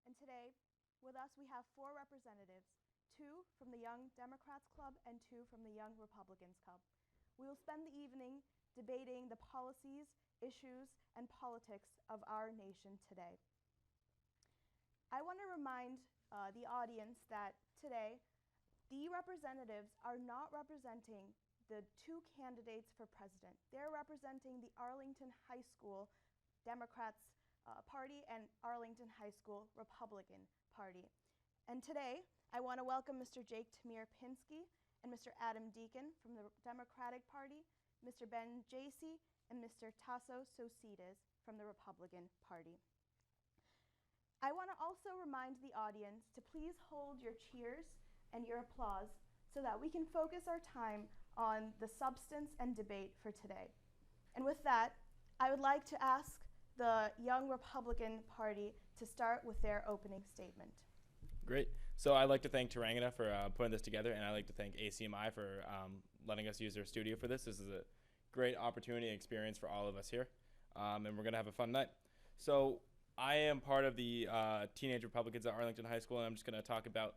And today, with us, we have 4 representatives, 2 from the Young Democrats Club and 2 from the Young Republicans Club. We will spend the evening debating the policies, issues, and politics of our nation today. I want to remind the audience that today, the representatives are not representing the 2 candidates for president. They're representing the Arlington High School Democrats Party and Arlington High School Republican Party. And today, I want to welcome Mr. Tamir-Pinksy and Mr. Adam Deakin from the Democratic Party, Mr. Jacey, and Mr. Tasso Tsaousidis from the Republican Party. I want to also remind the audience to please hold your cheers and your applause so that we can focus our time on the substance and debate for today. And with that, I would like to ask the Young Republican Party to start with their opening statement. Great. So I'd like to thank Tarangana for putting this together, and I'd like to thank ACMi for letting us use their studio for this. This is a great opportunity and experience for all of us here, and we're going to have a fun night. So I am part of the Teenage Republicans at Arlington High School, and I'm just going to talk about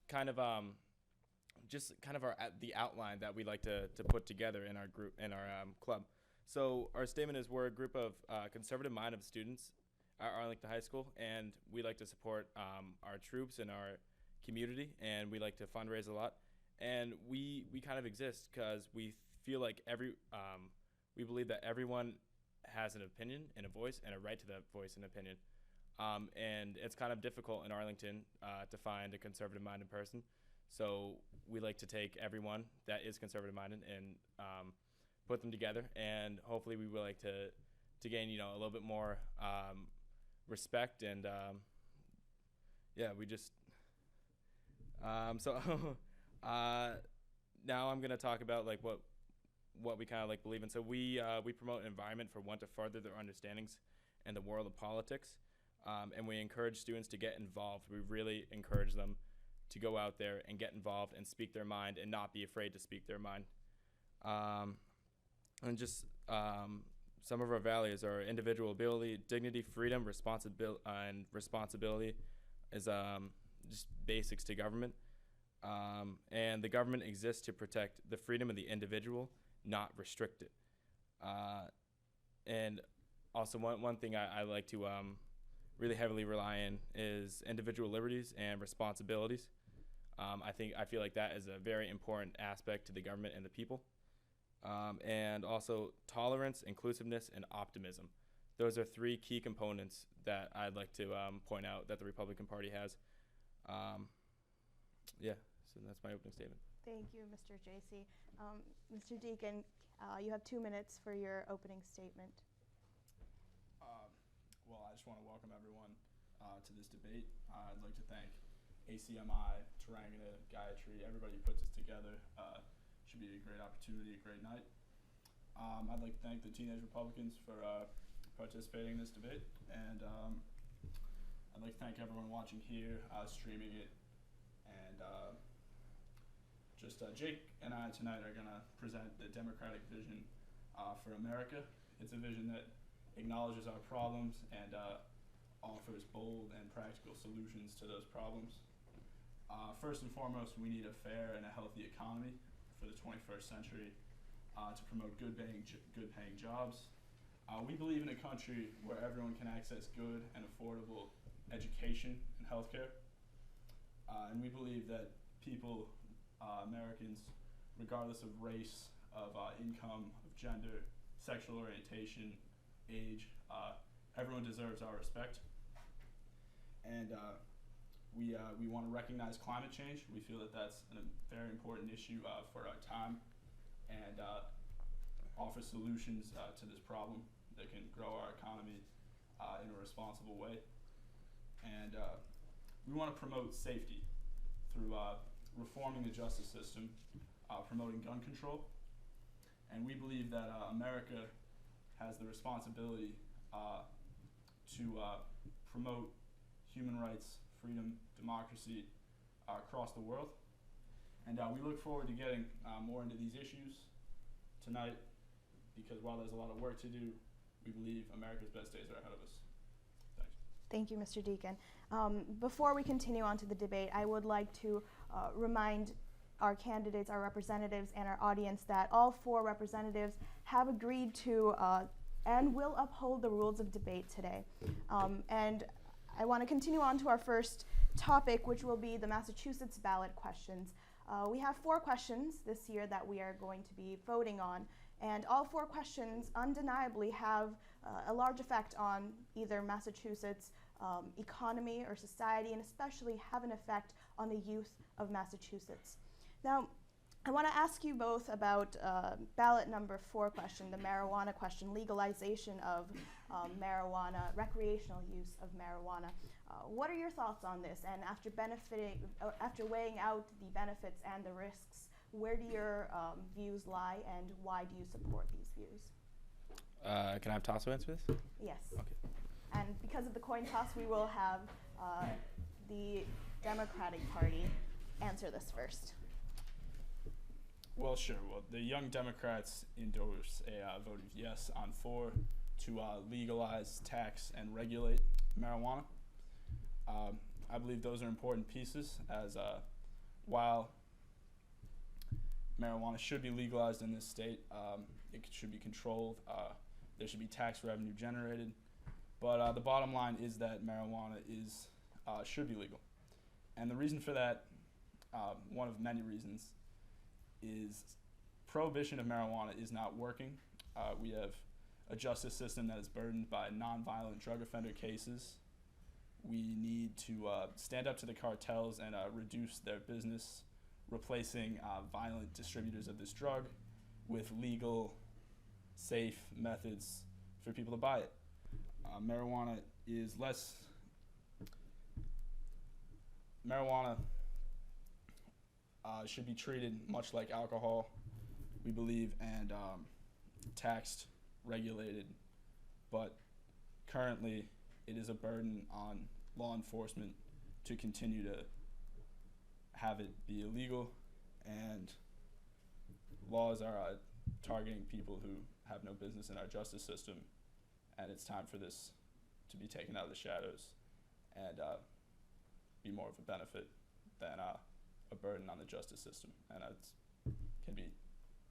kind of the outline that we like to put together in our group, in our club. So our statement is we're a group of conservative-minded students at Arlington High School, and we like to support our troops and our community, and we like to fundraise a lot. And we kind of exist because we feel like we believe that everyone has an opinion and a voice and a right to that voice and opinion. And it's kind of difficult in Arlington to find a conservative-minded person. So we like to take everyone that is conservative-minded and put them together, and hopefully we would like to gain a little bit more respect, and we just now I'm going to talk about like what we kind of like believe in. So we promote an environment for one to further their understandings in the world of politics, and we encourage students to get involved. We really encourage them to go out there and get involved and speak their mind and not be afraid to speak their mind. And just some of our values are individual ability, dignity, freedom, responsibility is just basics to government. And the government exists to protect the freedom of the individual, not restrict it. And also one thing I like to really heavily rely on is individual liberties and responsibilities. I feel like that is a very important aspect to the government and the people. And also tolerance, inclusiveness, and optimism. Those are 3 key components that I'd like to point out that the Republican Party has. So that's my opening statement. Thank you, Mr. Jacey. Mr. Deakin, you have 2 minutes for your opening statement. Well, I just want to welcome everyone to this debate. I'd like to thank ACMi, Tarangana, Gayatri, everybody who puts this together. Should be a great opportunity, a great night. I'd like to thank the Teenage Republicans for participating in this debate, and I'd like to thank everyone watching here, streaming it, and Jake and I tonight are going to present the Democratic vision for America. It's a vision that acknowledges our problems and offers bold and practical solutions to those problems. First and foremost, we need a fair and a healthy economy for the 21st century to promote good-paying jobs. We believe in a country where everyone can access good and affordable education and healthcare. And we believe that people, Americans, regardless of race, of income, of gender, sexual orientation, age, everyone deserves our respect. And we want to recognize climate change. We feel that that's a very important issue for our time, and offer solutions to this problem that can grow our economy in a responsible way. And we want to promote safety through reforming the justice system, promoting gun control. And we believe that America has the responsibility to promote human rights, freedom, democracy across the world. And we look forward to getting more into these issues tonight, because while there's a lot of work to do, we believe America's best days are ahead of us. Thanks. Thank you, Mr. Deakin. Before we continue on to the debate, I would like to remind our candidates, our representatives, and our audience that all 4 representatives have agreed to and will uphold the rules of debate today. And I want to continue on to our first topic, which will be the Massachusetts ballot questions. We have 4 questions this year that we are going to be voting on, and all 4 questions undeniably have a large effect on either Massachusetts' economy or society, and especially have an effect on the youth of Massachusetts. Now, I want to ask you both about ballot number 4 question, the marijuana question, legalization of marijuana, recreational use of marijuana. What are your thoughts on this? And after weighing out the benefits and the risks, where do your views lie, and why do you support these views? Can I have Tasso answer this? Yes. Okay. And because of the coin toss, we will have the Democratic Party answer this first. Well, sure. Well, the Young Democrats endorse a vote of yes on 4 to legalize, tax, and regulate marijuana. I believe those are important pieces, as while marijuana should be legalized in this state, it should be controlled. There should be tax revenue generated. But the bottom line is that marijuana should be legal. And the reason for that, one of many reasons, is prohibition of marijuana is not working. We have a justice system that is burdened by nonviolent drug offender cases. We need to stand up to the cartels and reduce their business, replacing violent distributors of this drug with legal, safe methods for people to buy it. Marijuana should be treated much like alcohol, we believe, and taxed, regulated, but currently it is a burden on law enforcement to continue to have it be illegal, and laws are targeting people who have no business in our justice system, and it's time for this to be taken out of the shadows and be more of a benefit than a burden on the justice system, and it can be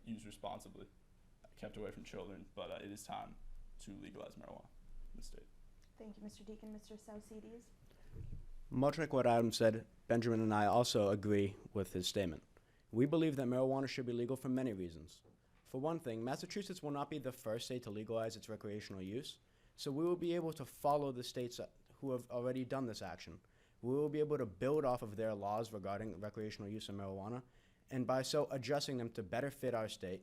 used responsibly, kept away from children, but it is time to legalize marijuana in the state. Thank you, Mr. Deakin. Mr. Tsaousidis? Much like what Adam said, Benjamin and I also agree with his statement. We believe that marijuana should be legal for many reasons. For one thing, Massachusetts will not be the first state to legalize its recreational use, so we will be able to follow the states who have already done this action. We will be able to build off of their laws regarding recreational use of marijuana, and by so adjusting them to better fit our state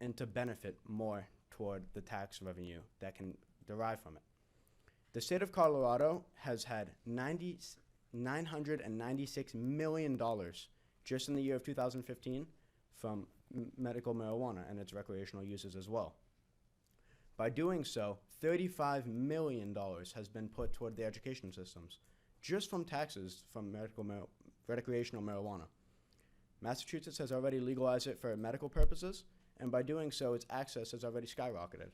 and to benefit more toward the tax revenue that can derive from it. The state of Colorado has had $996 million just in the year of 2015 from medical marijuana and its recreational uses as well. By doing so, $35 million has been put toward the education systems, just from taxes from recreational marijuana. Massachusetts has already legalized it for medical purposes, and by doing so, its access has already skyrocketed.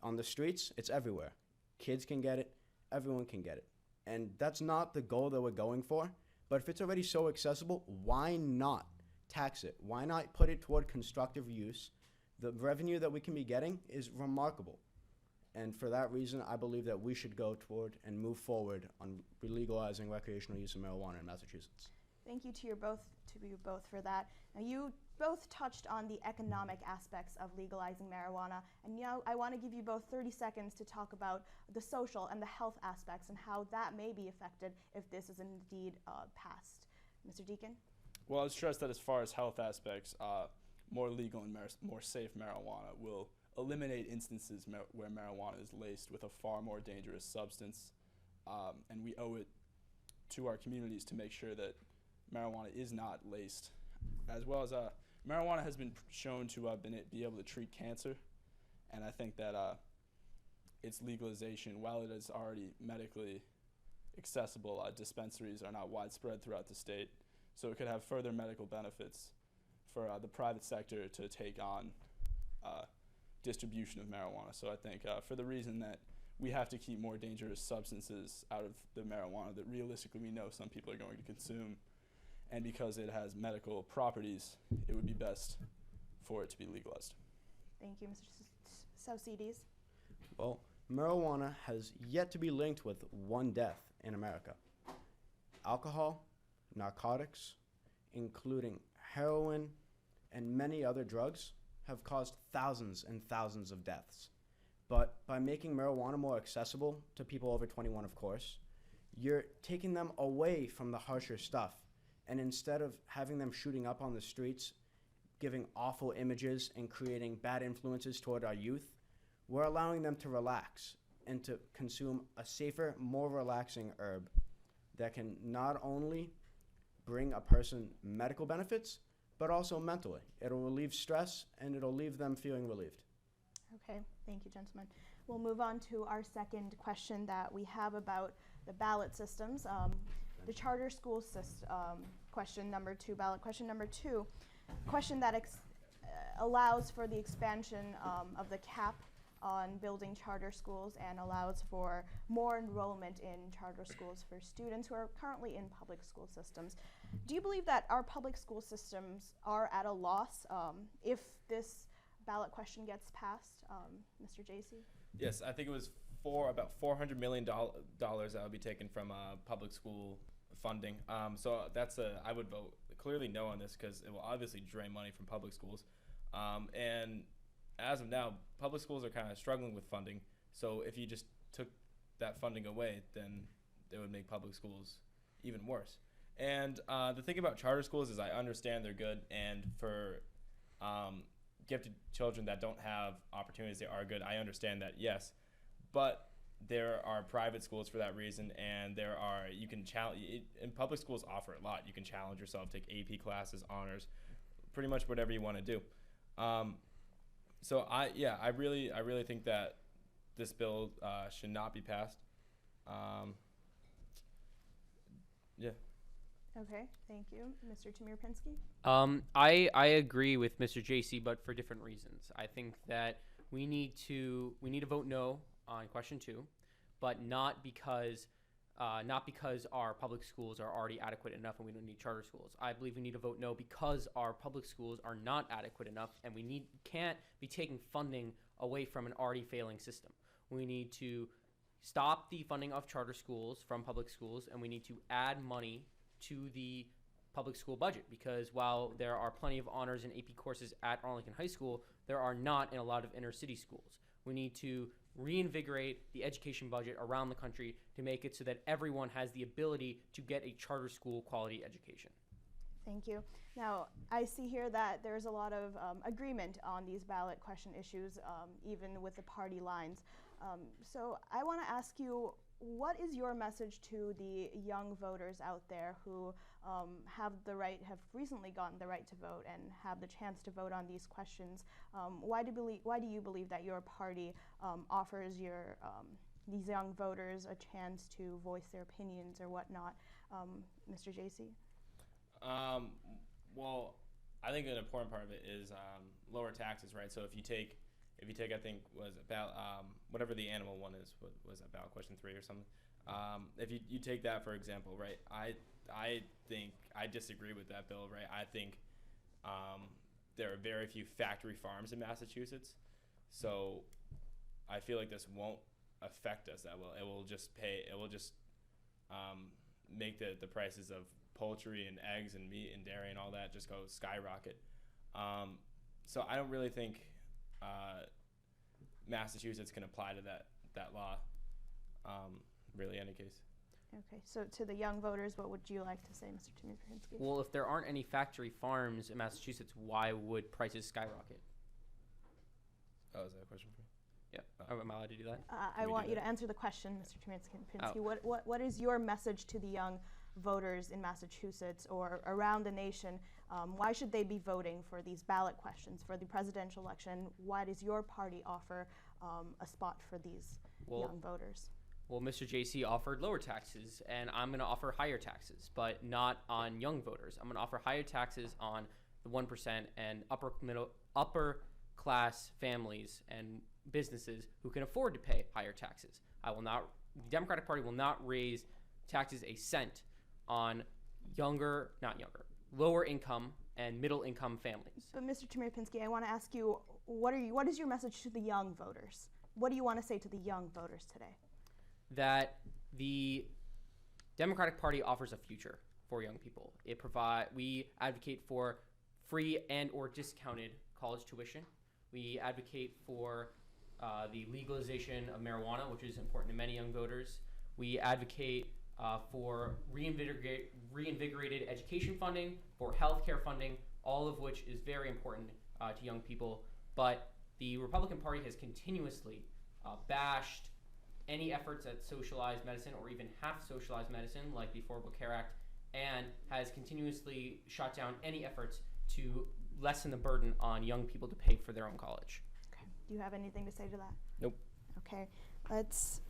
On the streets, it's everywhere. Kids can get it, everyone can get it. And that's not the goal that we're going for, but if it's already so accessible, why not tax it? Why not put it toward constructive use? The revenue that we can be getting is remarkable. And for that reason, I believe that we should go toward and move forward on legalizing recreational use of marijuana in Massachusetts. Thank you to you both for that. Now, you both touched on the economic aspects of legalizing marijuana, and now I want to give you both 30 seconds to talk about the social and the health aspects and how that may be affected if this is indeed passed. Mr. Deakin? Well, I would stress that as far as health aspects, more legal and more safe marijuana will eliminate instances where marijuana is laced with a far more dangerous substance, and we owe it to our communities to make sure that marijuana is not laced, as well as marijuana has been shown to be able to treat cancer, and I think that its legalization, while it is already medically accessible, dispensaries are not widespread throughout the state, so it could have further medical benefits for the private sector to take on distribution of marijuana. So I think for the reason that we have to keep more dangerous substances out of the marijuana that realistically we know some people are going to consume. And because it has medical properties, it would be best for it to be legalized. Thank you, Mr. Tsaousidis. Well, marijuana has yet to be linked with one death in America. Alcohol, narcotics, including heroin and many other drugs, have caused thousands and thousands of deaths. But by making marijuana more accessible to people over 21, of course, you're taking them away from the harsher stuff. And instead of having them shooting up on the streets, giving awful images and creating bad influences toward our youth, we're allowing them to relax and to consume a safer, more relaxing herb that can not only bring a person medical benefits, but also mentally. It'll relieve stress and it'll leave them feeling relieved. Okay, thank you, gentlemen. We'll move on to our second question that we have about the ballot systems. The charter school system, question number 2, ballot question number 2, question that allows for the expansion of the cap on building charter schools and allows for more enrollment in charter schools for students who are currently in public school systems. Do you believe that our public school systems are at a loss if this ballot question gets passed? Mr. Jacey? Yes, I think it was about $400 million that would be taken from public school funding. So I would vote clearly no on this because it will obviously drain money from public schools. And as of now, public schools are kind of struggling with funding. So if you just took that funding away, then it would make public schools even worse. And the thing about charter schools is I understand they're good, and for gifted children that don't have opportunities, they are good. I understand that, yes. But there are private schools for that reason, and you can challenge, and public schools offer a lot. You can challenge yourself, take AP classes, honors, pretty much whatever you want to do. So I really think that this bill should not be passed. Yeah. Okay, thank you. Mr. Tamir-Pinksy? I agree with Mr. Jacey, but for different reasons. I think that we need to vote no on question 2, but not because our public schools are already adequate enough and we don't need charter schools. I believe we need to vote no because our public schools are not adequate enough, and we can't be taking funding away from an already failing system. We need to stop the funding of charter schools from public schools, and we need to add money to the public school budget, because while there are plenty of honors and AP courses at Arlington High School, there are not in a lot of inner city schools. We need to reinvigorate the education budget around the country to make it so that everyone has the ability to get a charter school quality education. Thank you. Now, I see here that there's a lot of agreement on these ballot question issues, even with the party lines. So I want to ask you, what is your message to the young voters out there who have recently gotten the right to vote and have the chance to vote on these questions? Why do you believe that your party offers these young voters a chance to voice their opinions or whatnot? Mr. Jacey? Well, I think an important part of it is lower taxes, right? So if you take, I think, was about whatever the animal one is, was about question 3 or something. If you take that, for example, right? I think I disagree with that bill, right? I think there are very few factory farms in Massachusetts, so I feel like this won't affect us that well. It will just make the prices of poultry and eggs and meat and dairy and all that just go skyrocket. So I don't really think Massachusetts can apply to that law, really, in any case. Okay, so to the young voters, what would you like to say, Mr. Tamir-Pinksy? Well, if there aren't any factory farms in Massachusetts, why would prices skyrocket? Oh, is that a question for you? Yeah. Am I allowed to do that? I want you to answer the question, Mr. Tamir-Pinksy. Oh. What is your message to the young voters in Massachusetts or around the nation? Why should they be voting for these ballot questions for the presidential election? Why does your party offer a spot for these young voters? Well, Mr. Jacey offered lower taxes, and I'm going to offer higher taxes, but not on young voters. I'm going to offer higher taxes on the 1% and upper class families, and businesses who can afford to pay higher taxes. The Democratic Party will not raise taxes a cent on lower income and middle income families. But Mr. Tamir-Pinksy, I want to ask you, what is your message to the young voters? What do you want to say to the young voters today? That the Democratic Party offers a future for young people. We advocate for free and or discounted college tuition. We advocate for the legalization of marijuana, which is important to many young voters. We advocate for reinvigorated education funding, for healthcare funding, all of which is very important to young people. But the Republican Party has continuously bashed any efforts at socialized medicine or even half socialized medicine like the Affordable Care Act, and has continuously shot down any efforts to lessen the burden on young people to pay for their own college. Okay. Do you have anything to say to that? Nope. Okay. Let's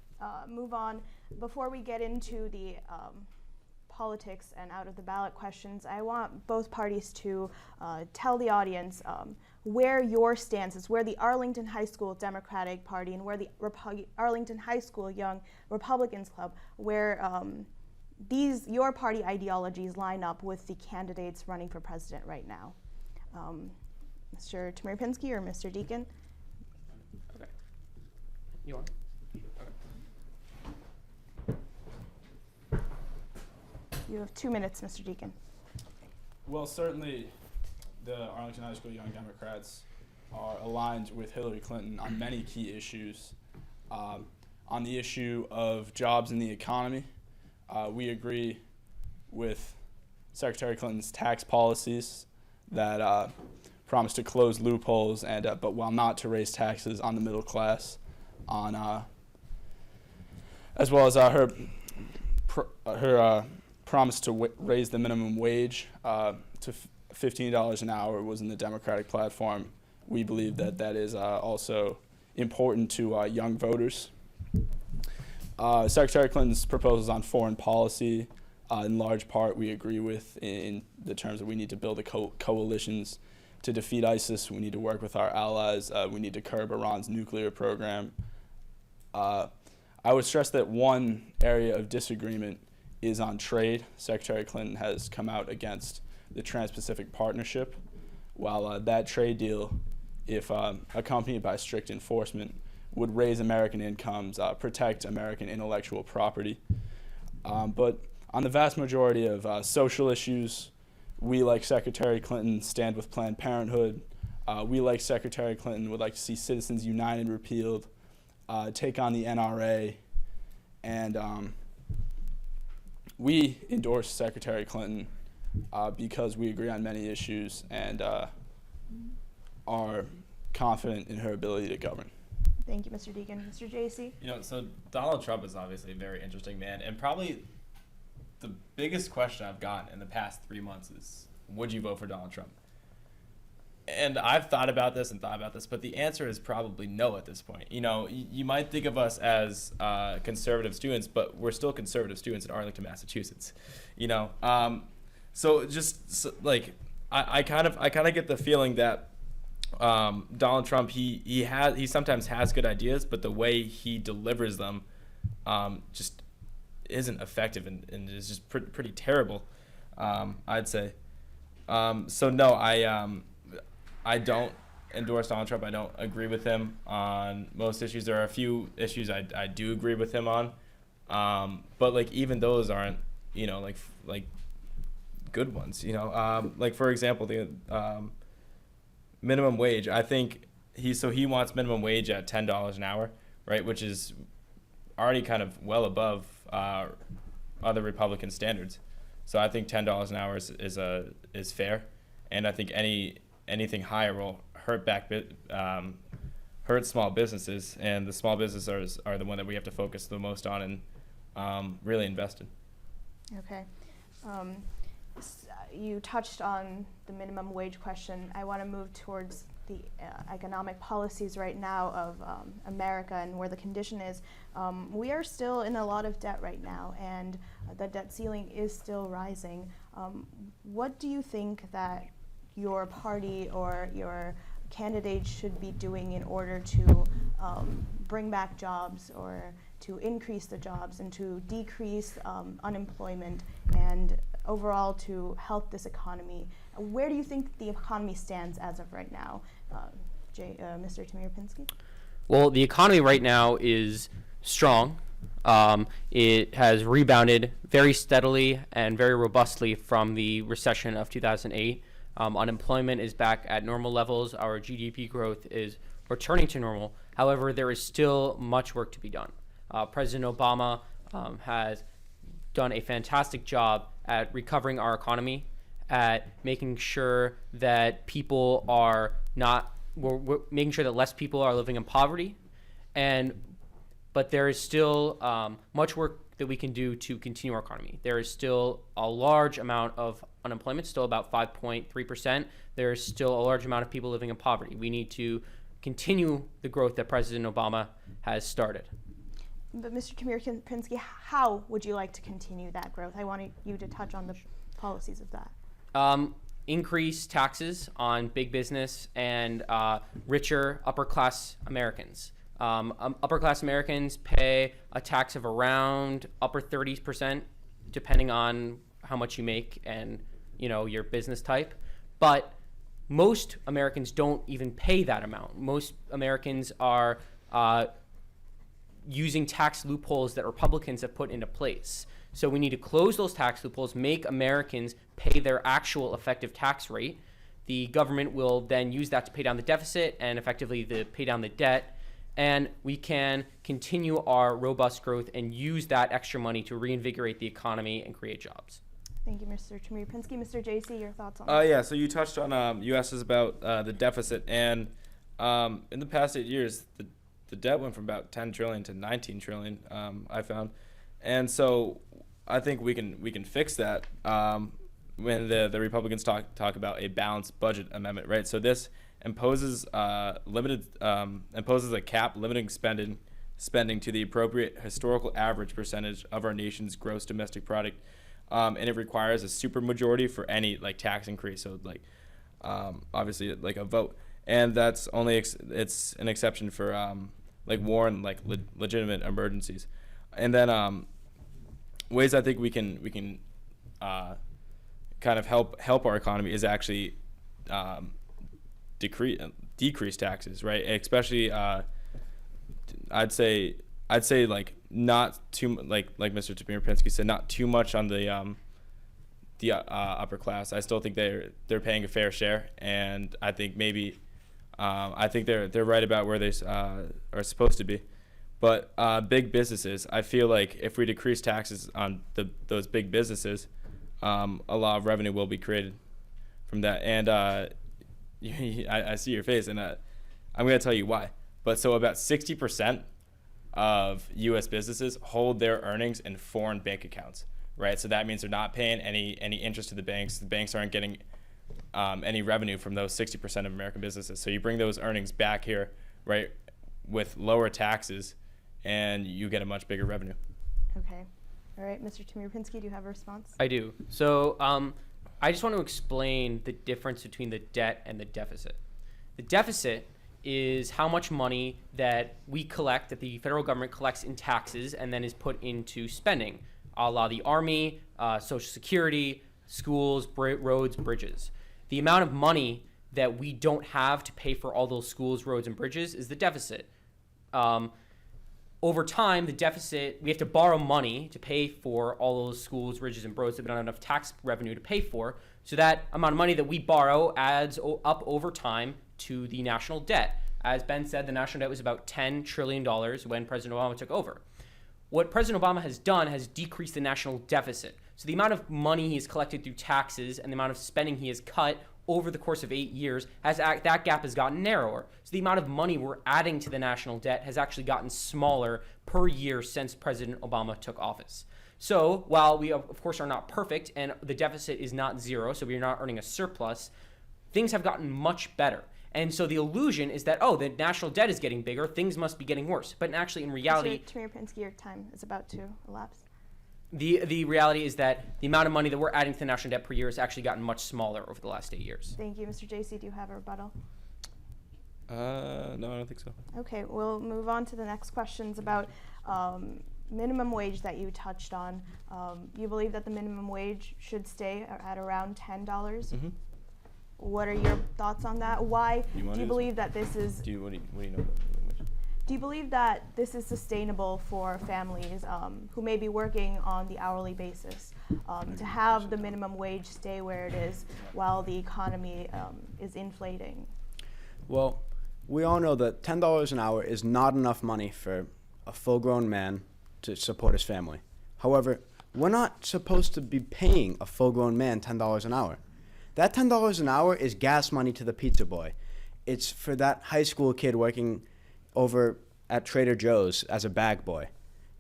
move on. Before we get into the politics and out of the ballot questions, I want both parties to tell the audience where your stance is, where the Arlington High School Democratic Party and where the Arlington High School Young Republicans Club, where your party ideologies line up with the candidates running for president right now. Mr. Tamir-Pinksy or Mr. Deakin? Okay. You want? Okay. You have 2 minutes, Mr. Deakin. Well, certainly the Arlington High School Young Democrats are aligned with Hillary Clinton on many key issues. On the issue of jobs in the economy, we agree with Secretary Clinton's tax policies that promise to close loopholes and but while not to raise taxes on the middle class, as well as her promise to raise the minimum wage to $15 an hour was in the Democratic platform. We believe that that is also important to young voters. Secretary Clinton's proposals on foreign policy, in large part, we agree with in the terms that we need to build coalitions to defeat ISIS. We need to work with our allies. We need to curb Iran's nuclear program. I would stress that one area of disagreement is on trade. Secretary Clinton has come out against the Trans-Pacific Partnership. While that trade deal, if accompanied by strict enforcement, would raise American incomes, protect American intellectual property. But on the vast majority of social issues, we, like Secretary Clinton, stand with Planned Parenthood. We, like Secretary Clinton, would like to see Citizens United repealed, take on the NRA, and we endorse Secretary Clinton because we agree on many issues and are confident in her ability to govern. Thank you, Mr. Deakin. Mr. Jacey? So Donald Trump is obviously a very interesting man, and probably the biggest question I've gotten in the past 3 months is, would you vote for Donald Trump? And I've thought about this, but the answer is probably no at this point. You might think of us as conservative students, but we're still conservative students in Arlington, Massachusetts. So I kind of get the feeling that Donald Trump, he sometimes has good ideas, but the way he delivers them just isn't effective and is just pretty terrible, I'd say. So no, I don't endorse Donald Trump. I don't agree with him on most issues. There are a few issues I do agree with him on, but even those aren't like good ones. For example, the minimum wage. I think he wants minimum wage at $10 an hour, right? Which is already kind of well above other Republican standards. So I think $10 an hour is fair, and I think anything higher will hurt small businesses, and the small businesses are the one that we have to focus the most on and really invest in. Okay. You touched on the minimum wage question. I want to move towards the economic policies right now of America and where the condition is. We are still in a lot of debt right now, and the debt ceiling is still rising. What do you think that your party or your candidates should be doing in order to bring back jobs or to increase the jobs and to decrease unemployment and overall to help this economy. Where do you think the economy stands as of right now, Mr. Tamir-Pinksy? Well, the economy right now is strong. It has rebounded very steadily and very robustly from the recession of 2008. Unemployment is back at normal levels. Our GDP growth is returning to normal. However, there is still much work to be done. President Obama has done a fantastic job at recovering our economy, at making sure that people are not, we're making sure that less people are living in poverty, but there is still much work that we can do to continue our economy. There is still a large amount of unemployment, still about 5.3%. There is still a large amount of people living in poverty. We need to continue the growth that President Obama has started. But Mr. Tamir-Pinksy, how would you like to continue that growth? I wanted you to touch on the policies of that. Increase taxes on big business and richer upper-class Americans. Upper-class Americans pay a tax of around upper 30%, depending on how much you make and your business type. But most Americans don't even pay that amount. Most Americans are using tax loopholes that Republicans have put into place. So we need to close those tax loopholes, make Americans pay their actual effective tax rate. The government will then use that to pay down the deficit and effectively pay down the debt. And we can continue our robust growth and use that extra money to reinvigorate the economy and create jobs. Thank you, Mr. Tamir-Pinksy. Mr. Jacey, your thoughts on that? Yeah, so you touched on, you asked us about the deficit. And in the past 8 years, the debt went from about 10 trillion to 19 trillion, I found. And so I think we can fix that when the Republicans talk about a balanced budget amendment, right? So this imposes imposes a cap limiting spending to the appropriate historical average percentage of our nation's gross domestic product, and it requires a supermajority for any tax increase. So obviously a vote, and that's only it's an exception for war and legitimate emergencies. And then ways I think we can kind of help our economy is actually decrease taxes, right? Especially I'd say not too like Mr. Tamir-Pinksy said, not too much on the upper class. I still think they're paying a fair share, and I think maybe I think they're right about where they are supposed to be. But big businesses, I feel like if we decrease taxes on those big businesses, a lot of revenue will be created from that. And I see your face, and I'm going to tell you why. But so about 60% of U.S. businesses hold their earnings in foreign bank accounts, right? So that means they're not paying any interest to the banks. The banks aren't getting any revenue from those 60% of American businesses. So you bring those earnings back here, right, with lower taxes, and you get a much bigger revenue. Okay. All right, Mr. Tamir-Pinksy, do you have a response? I do. So I just want to explain the difference between the debt and the deficit. The deficit is how much money that we collect, that the federal government collects in taxes and then is put into spending, a la the Army, Social Security, schools, roads, bridges. The amount of money that we don't have to pay for all those schools, roads, and bridges is the deficit. Over time, the deficit, we have to borrow money to pay for all those schools, bridges, and roads that we don't have enough tax revenue to pay for. So that amount of money that we borrow adds up over time to the national debt. As Ben said, the national debt was about $10 trillion when President Obama took over. What President Obama has done has decreased the national deficit. So the amount of money he has collected through taxes and the amount of spending he has cut over the course of 8 years, that gap has gotten narrower. So the amount of money we're adding to the national debt has actually gotten smaller per year since President Obama took office. So while we, of course, are not perfect and the deficit is not zero, so we are not earning a surplus, things have gotten much better. And so the illusion is that, the national debt is getting bigger, things must be getting worse. But actually, in reality... Mr. Tamir-Pinksy, your time is about to elapse. The reality is that the amount of money that we're adding to the national debt per year has actually gotten much smaller over the last 8 years. Thank you. Mr. Jacey, do you have a rebuttal? No, I don't think so. Okay, we'll move on to the next questions about minimum wage that you touched on. You believe that the minimum wage should stay at around $10. Mm-hmm. What are your thoughts on that? Why You want do you to- believe that this is? What do you know about minimum wage? Do you believe that this is sustainable for families who may be working on the hourly basis to have the minimum wage stay where it is while the economy is inflating? Well, we all know that $10 an hour is not enough money for a full-grown man to support his family. However, we're not supposed to be paying a full-grown man $10 an hour. That $10 an hour is gas money to the pizza boy. It's for that high school kid working over at Trader Joe's as a bag boy.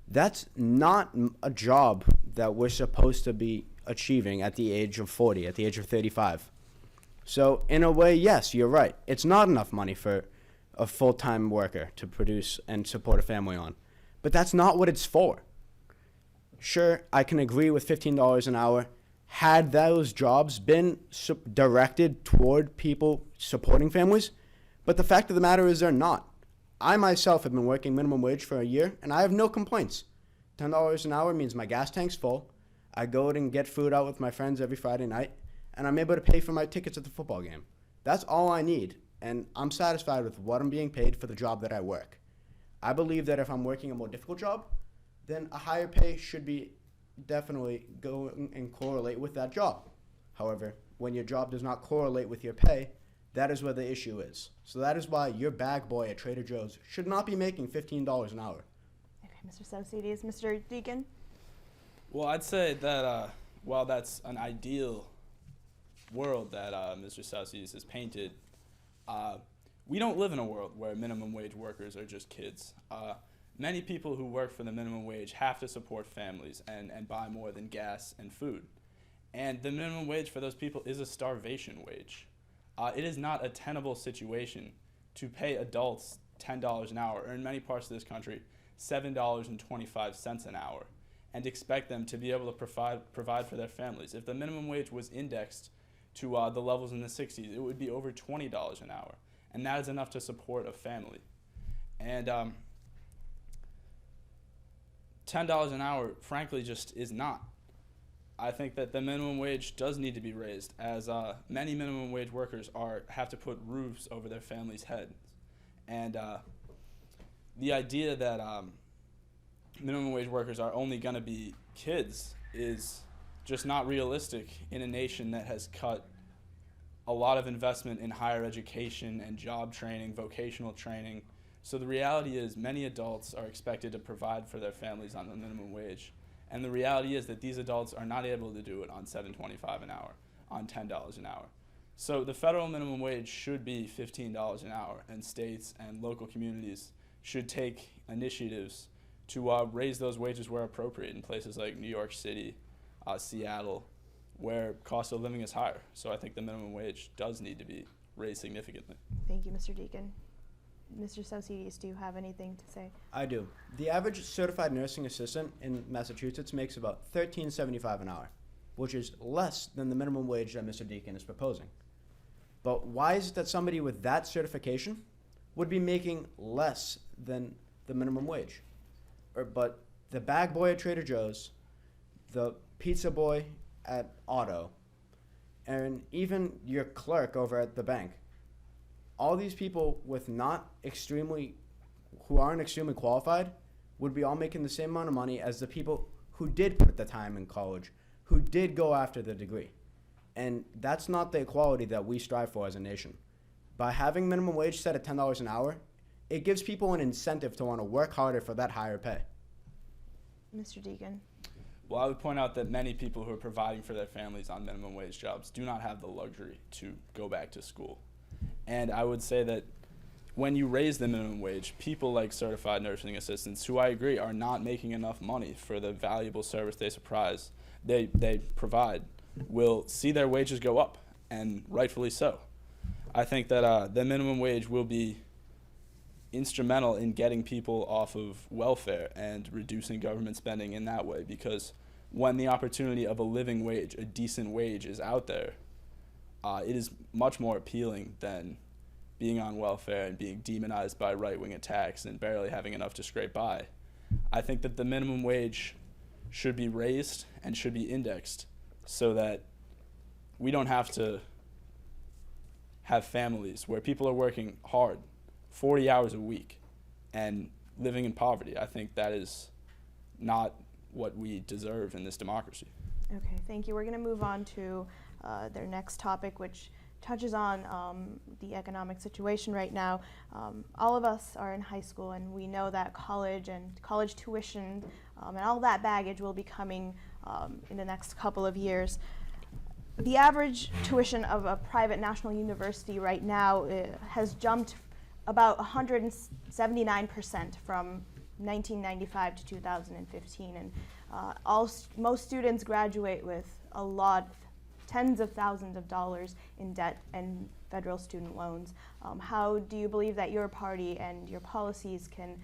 That's not a job that we're supposed to be achieving at the age of 40, at the age of 35. So in a way, yes, you're right. It's not enough money for a full-time worker to produce and support a family on. But that's not what it's for. Sure, I can agree with $15 an hour. Had those jobs been directed toward people supporting families, but the fact of the matter is they're not. I myself have been working minimum wage for a year, and I have no complaints. $10 an hour means my gas tank's full. I go out and get food out with my friends every Friday night, and I'm able to pay for my tickets at the football game. That's all I need, and I'm satisfied with what I'm being paid for the job that I work. I believe that if I'm working a more difficult job, then a higher pay should be definitely go and correlate with that job. However, when your job does not correlate with your pay, that is where the issue is. So that is why your bag boy at Trader Joe's should not be making $15 an hour. Okay, Mr. Tsaousidis. Mr. Deakin? Well, I'd say that while that's an ideal world that Mr. Tsaousidis has painted, we don't live in a world where minimum wage workers are just kids. Many people who work for the minimum wage have to support families and buy more than gas and food. And the minimum wage for those people is a starvation wage. It is not a tenable situation to pay adults $10 an hour, or in many parts of this country, $7.25 an hour, and expect them to be able to provide for their families. If the minimum wage was indexed to the levels in the 60s, it would be over $20 an hour, and that is enough to support a family. And $10 an hour, frankly, just is not. I think that the minimum wage does need to be raised, as many minimum wage workers have to put roofs over their families' heads. And the idea that minimum wage workers are only going to be kids is just not realistic in a nation that has cut a lot of investment in higher education and job training, vocational training. So the reality is many adults are expected to provide for their families on the minimum wage. And the reality is that these adults are not able to do it on $7.25 an hour, on $10 an hour. So the federal minimum wage should be $15 an hour, and states and local communities should take initiatives to raise those wages where appropriate in places like New York City, Seattle, where cost of living is higher. So I think the minimum wage does need to be raised significantly. Thank you, Mr. Deakin. Mr. Tsaousidis, do you have anything to say? I do. The average certified nursing assistant in Massachusetts makes about $13.75 an hour, which is less than the minimum wage that Mr. Deakin is proposing. But why is it that somebody with that certification would be making less than the minimum wage? But the bag boy at Trader Joe's, the pizza boy at Auto, and even your clerk over at the bank, all these people who aren't extremely qualified would be all making the same amount of money as the people who did put the time in college, who did go after the degree. And that's not the equality that we strive for as a nation. By having minimum wage set at $10 an hour, it gives people an incentive to want to work harder for that higher pay. Mr. Deakin? Well, I would point out that many people who are providing for their families on minimum wage jobs do not have the luxury to go back to school. And I would say that when you raise the minimum wage, people like certified nursing assistants, who I agree are not making enough money for the valuable service they provide, will see their wages go up, and rightfully so. I think that the minimum wage will be instrumental in getting people off of welfare and reducing government spending in that way, because when the opportunity of a living wage, a decent wage, is out there, it is much more appealing than being on welfare and being demonized by right-wing attacks and barely having enough to scrape by. I think that the minimum wage should be raised and should be indexed so that we don't have to have families where people are working hard 40 hours a week and living in poverty. I think that is not what we deserve in this democracy. Okay, thank you. We're going to move on to their next topic, which touches on the economic situation right now. All of us are in high school, and we know that college and college tuition and all that baggage will be coming in the next couple of years. The average tuition of a private national university right now has jumped about 179% from 1995 to 2015, and most students graduate with a lot, tens of thousands of dollars in debt and federal student loans. How do you believe that your party and your policies can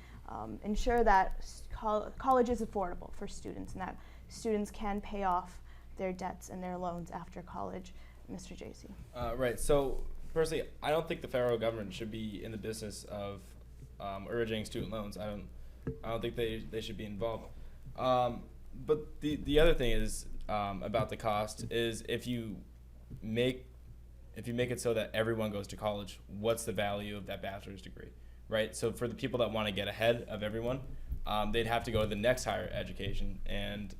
ensure that college is affordable for students and that students can pay off their debts and their loans after college? Mr. Jacey. Right. So, personally, I don't think the federal government should be in the business of originating student loans. I don't think they should be involved. But the other thing is about the cost is if you make it so that everyone goes to college, what's the value of that bachelor's degree, right? So for the people that want to get ahead of everyone, they'd have to go to the next higher education, and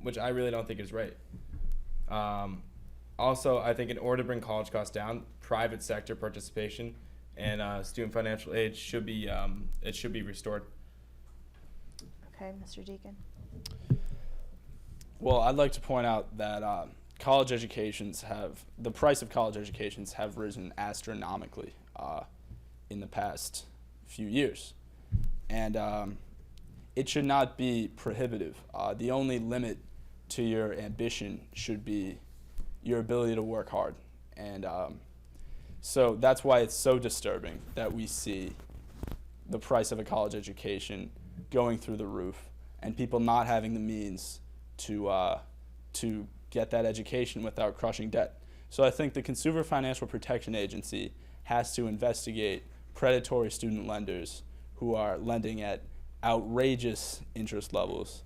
which I really don't think is right. Also, I think in order to bring college costs down, private sector participation and student financial aid should be restored. Okay, Mr. Deakin. Well, I'd like to point out that the price of college educations have risen astronomically in the past few years. And it should not be prohibitive. The only limit to your ambition should be your ability to work hard. And so that's why it's so disturbing that we see the price of a college education going through the roof and people not having the means to get that education without crushing debt. So I think the Consumer Financial Protection Agency has to investigate predatory student lenders who are lending at outrageous interest levels.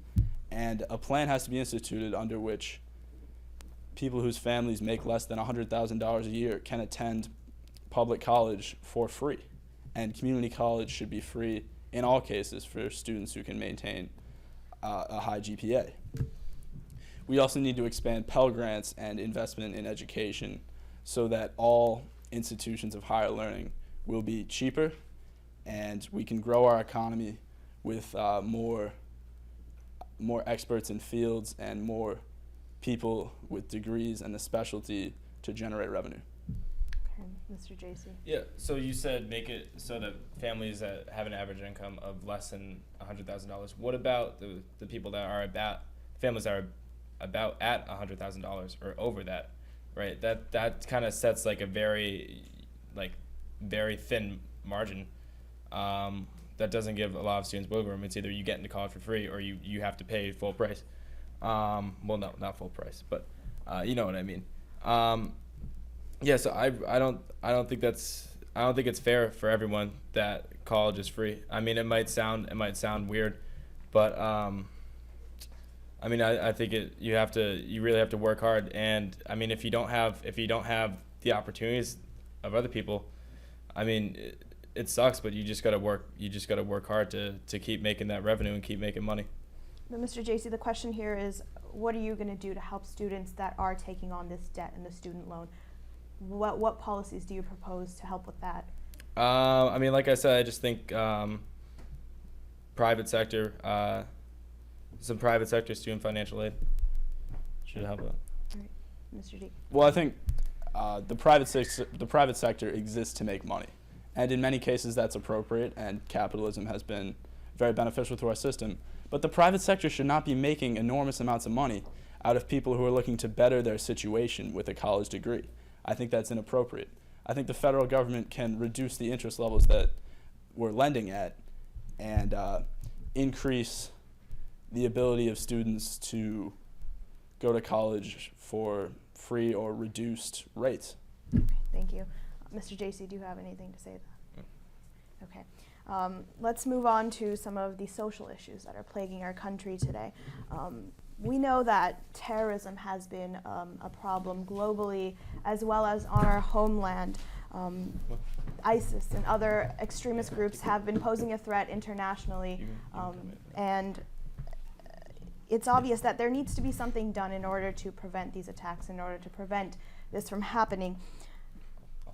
And a plan has to be instituted under which people whose families make less than $100,000 a year can attend public college for free. And community college should be free in all cases for students who can maintain a high GPA. We also need to expand Pell Grants and investment in education so that all institutions of higher learning will be cheaper and we can grow our economy with more experts in fields and more people with degrees and the specialty to generate revenue. Okay, Mr. Jacey. Yeah, so you said make it so that families that have an average income of less than $100,000. What about the people that are families that are about at $100,000 or over that, right? That kind of sets like a very thin margin that doesn't give a lot of students wiggle room. It's either you get into college for free or you have to pay full price. Well, no, not full price, but you know what I mean. Yeah, so I don't think it's fair for everyone that college is free. I mean, it might sound weird, but I mean, I think you really have to work hard. And I mean, if you don't have the opportunities of other people, I mean, it sucks, but you just gotta work hard to keep making that revenue and keep making money. But Mr. Jacey, the question here is, what are you going to do to help students that are taking on this debt and the student loan? What policies do you propose to help with that? I mean, like I said, I just think private sector, some private sector student financial aid should help out. All right, Mr. D. Well, I think the private sector exists to make money, and in many cases that's appropriate, and capitalism has been very beneficial to our system. But the private sector should not be making enormous amounts of money out of people who are looking to better their situation with a college degree. I think that's inappropriate. I think the federal government can reduce the interest levels that we're lending at and increase the ability of students to go to college for free or reduced rates. Thank you. Mr. Jacey, do you have anything to say to that? Okay. Let's move on to some of the social issues that are plaguing our country today. We know that terrorism has been a problem globally as well as on our homeland. ISIS and other extremist groups have been posing a threat internationally, and it's obvious that there needs to be something done in order to prevent these attacks, in order to prevent this from happening.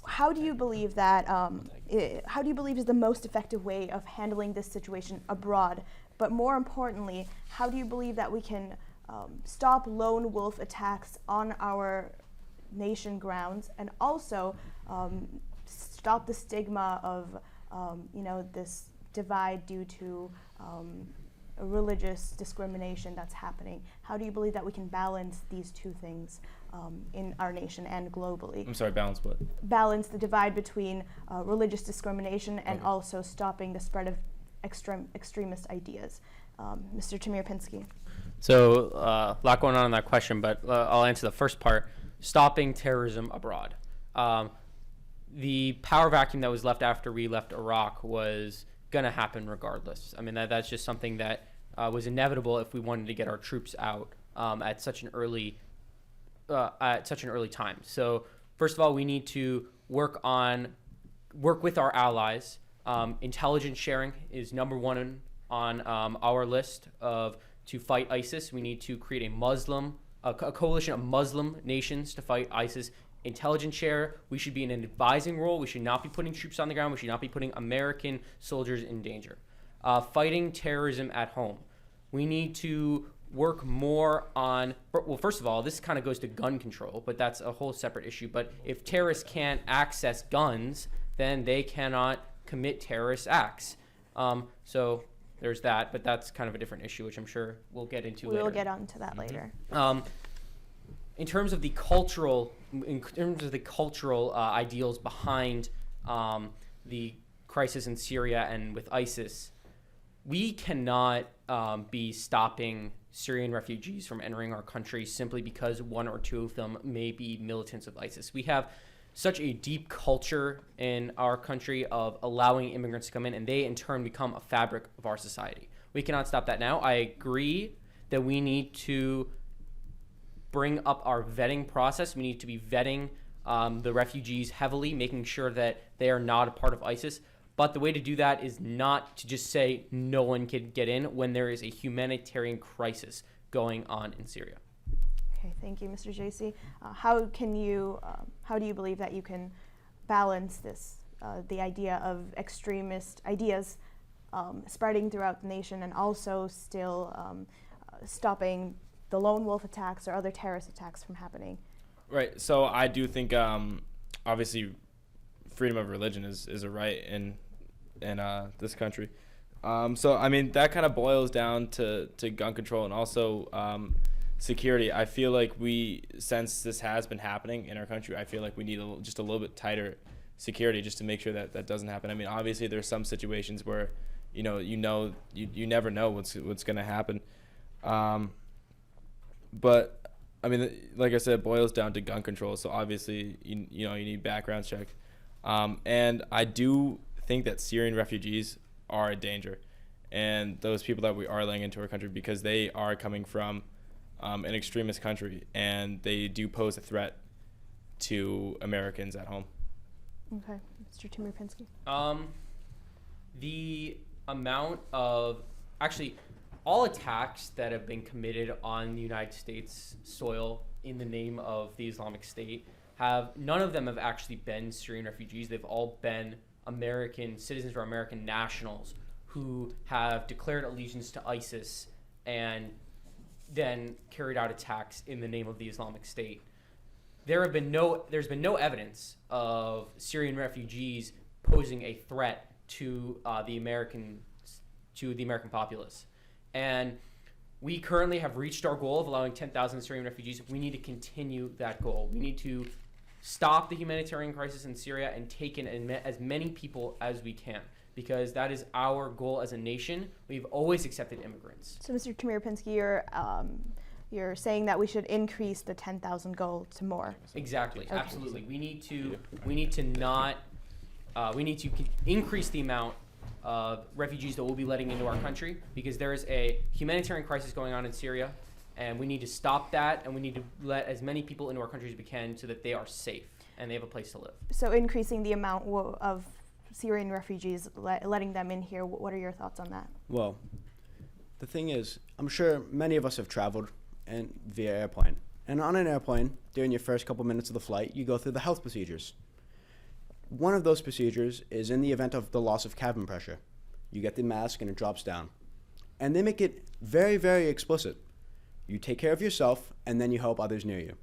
How do you believe that, how do you believe is the most effective way of handling this situation abroad? But more importantly, how do you believe that we can stop lone wolf attacks on our nation grounds, and also stop the stigma of, this divide due to religious discrimination that's happening? How do you believe that we can balance these two things in our nation and globally? I'm sorry, balance what? Balance the divide between religious discrimination and also stopping the spread of extremist ideas. Mr. Tamir-Pinksy. So a lot going on in that question, but I'll answer the first part. Stopping terrorism abroad. The power vacuum that was left after we left Iraq was going to happen regardless. I mean, that's just something that was inevitable if we wanted to get our troops out at such an early time. So first of all, we need to work with our allies. Intelligence sharing is number one on our list to fight ISIS. We need to create a coalition of Muslim nations to fight ISIS. Intelligence share, we should be in an advising role. We should not be putting troops on the ground. We should not be putting American soldiers in danger. Fighting terrorism at home. We need to work more on, well, first of all, this kind of goes to gun control, but that's a whole separate issue. But if terrorists can't access guns, then they cannot commit terrorist acts. So there's that, but that's kind of a different issue, which I'm sure we'll get into later. We'll get onto that later. In terms of the cultural ideals behind the crisis in Syria and with ISIS, we cannot be stopping Syrian refugees from entering our country simply because one or two of them may be militants of ISIS. We have such a deep culture in our country of allowing immigrants to come in, and they in turn become a fabric of our society. We cannot stop that now. I agree that we need to bring up our vetting process. We need to be vetting the refugees heavily, making sure that they are not a part of ISIS. But the way to do that is not to just say no one can get in when there is a humanitarian crisis going on in Syria. Okay, thank you, Mr. Jacey. How do you believe that you can balance this, the idea of extremist ideas spreading throughout the nation, and also still stopping the lone wolf attacks or other terrorist attacks from happening? Right. So I do think, obviously, freedom of religion is a right in this country. So I mean, that kind of boils down to gun control and also security. I feel like since this has been happening in our country, I feel like we need just a little bit tighter security just to make sure that doesn't happen. I mean, obviously there's some situations where you never know what's going to happen. But I mean, like I said, it boils down to gun control. So obviously, you need background checks. And I do think that Syrian refugees are a danger, and those people that we are letting into our country, because they are coming from an extremist country, and they do pose a threat to Americans at home. Okay, Mr. Tamir-Pinksy. The amount of all attacks that have been committed on the United States soil in the name of the Islamic State, none of them have actually been Syrian refugees. They've all been American citizens or American nationals who have declared allegiance to ISIS and then carried out attacks in the name of the Islamic State. There's been no evidence of Syrian refugees posing a threat to the American populace. And we currently have reached our goal of allowing 10,000 Syrian refugees. We need to continue that goal. We need to stop the humanitarian crisis in Syria and take in as many people as we can, because that is our goal as a nation. We've always accepted immigrants. So, Mr. Tamir-Pinksy, you're you're saying that we should increase the 10,000 goal to more. Exactly. Okay. Absolutely. We need to increase the amount of refugees that we'll be letting into our country, because there is a humanitarian crisis going on in Syria, and we need to stop that, and we need to let as many people into our country as we can so that they are safe and they have a place to live. So increasing the amount of Syrian refugees, letting them in here, what are your thoughts on that? Well, the thing is, I'm sure many of us have traveled via airplane. And on an airplane, during your first couple minutes of the flight, you go through the health procedures. One of those procedures is in the event of the loss of cabin pressure. You get the mask and it drops down. And they make it very, very explicit. You take care of yourself, and then you help others near you.